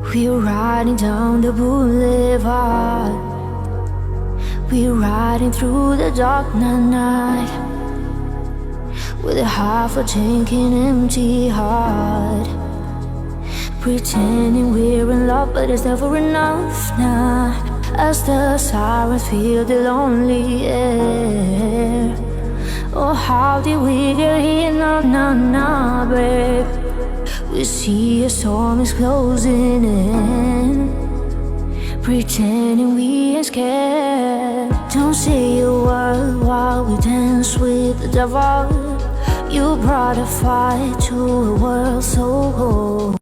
We're riding down the boulevard. We're riding through the dark night with a half a tank and empty heart, pretending we're in love, but it's never enough now. As the sirens fill the lonely air. Oh, how did we get here? No, babe. We see a storm is closing in, pretending we ain't scared. Don't say a word while we dance with the devil. You brought a fight to a world so cold.